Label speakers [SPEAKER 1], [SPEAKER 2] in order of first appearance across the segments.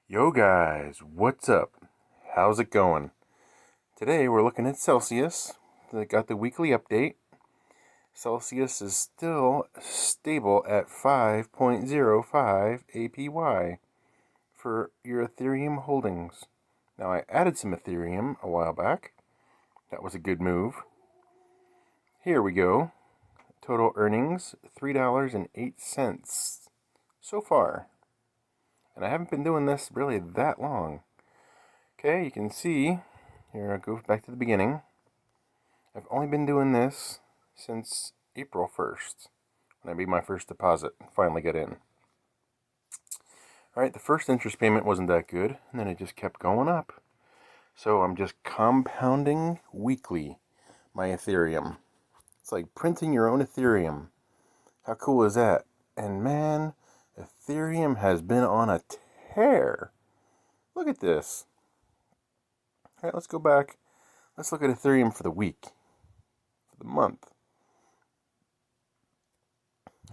[SPEAKER 1] Yo guys, what's up? How's it going? Today we're looking at Celsius. They got the weekly update. Celsius is still stable at 5.05 APY for your Ethereum holdings. Now I added some Ethereum a while back. That was a good move. Here we go. Total earnings, $3.08 so far. And I haven't been doing this really that long. Okay, you can see, here I'll go back to the beginning. I've only been doing this since April 1st, when I made my first deposit and finally got in. Alright, the first interest payment wasn't that good, and then it just kept going up. So I'm just compounding weekly my Ethereum. It's like printing your own Ethereum. How cool is that? And man, Ethereum has been on a tear. Look at this. Alright, let's go back. Let's look at Ethereum for the week. For the month.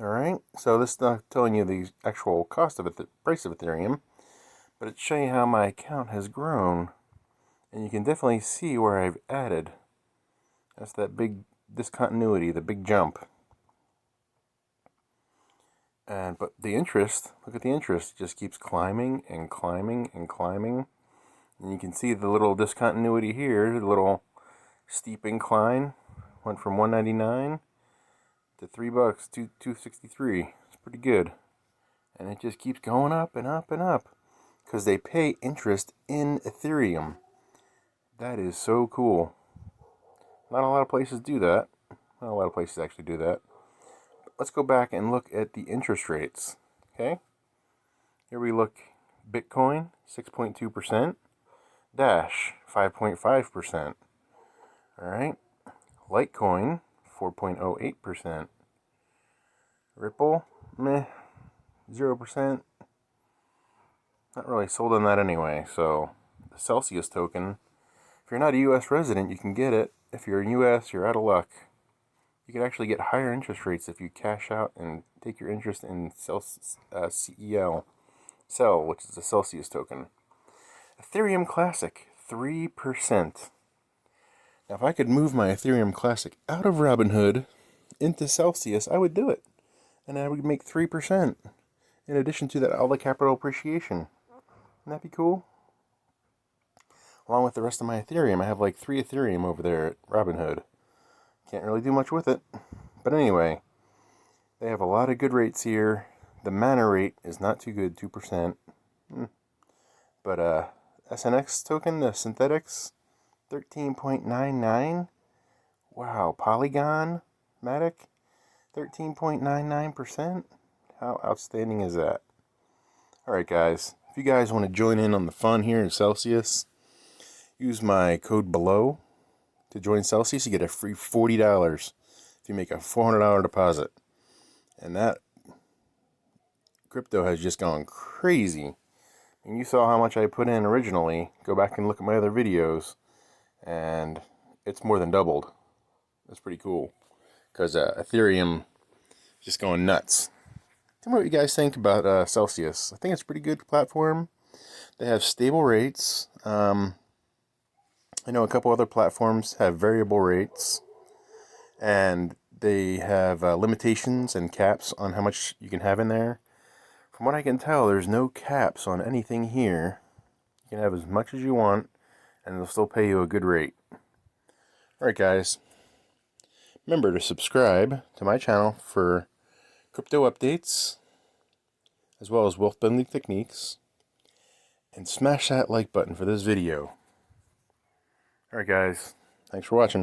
[SPEAKER 1] Alright, so this is not telling you the actual cost of it, the price of Ethereum, but it's showing you how my account has grown. And you can definitely see where I've added. That's that big discontinuity, the big jump. But the interest, look at the interest, it just keeps climbing and climbing and climbing. And you can see the little discontinuity here, the little steep incline. Went from $1.99 to $3, $2.63. It's pretty good. And it just keeps going up and up and up. Because they pay interest in Ethereum. That is so cool. Not a lot of places do that. Not a lot of places actually do that. Let's go back and look at the interest rates. Okay? Here we look Bitcoin, 6.2%. Dash, 5.5%. Alright. Litecoin, 4.08%. Ripple, meh, 0%. Not really sold on that anyway. So, the Celsius token, if you're not a U.S. resident, you can get it. If you're in U.S., you're out of luck. You can actually get higher interest rates if you cash out and take your interest in CEL, which is a Celsius token. Ethereum Classic, 3%. Now, if I could move my Ethereum Classic out of Robinhood into Celsius, I would do it. And I would make 3%. In addition to that, all the capital appreciation. Wouldn't that be cool? Along with the rest of my Ethereum, I have like 3 Ethereum over there at Robinhood. Can't really do much with it. But anyway, they have a lot of good rates here. The mana rate is not too good, 2%. But SNX token, the synthetics, 13.99. Wow, Polygon Matic, 13.99%. How outstanding is that? Alright guys, if you guys want to join in on the fun here in Celsius, use my code below to join Celsius. You get a free $40 if you make a $400 deposit. And that crypto has just gone crazy. And you saw how much I put in originally. Go back and look at my other videos. And it's more than doubled. That's pretty cool. Because Ethereum is just going nuts. Tell me what you guys think about Celsius. I think it's a pretty good platform. They have stable rates. I know a couple other platforms have variable rates. And they have limitations and caps on how much you can have in there. From what I can tell, there's no caps on anything here. You can have as much as you want, and they'll still pay you a good rate. Alright guys, remember to subscribe to my channel for crypto updates, as well as wealth building techniques, and smash that like button for this video. Alright guys, thanks for watching.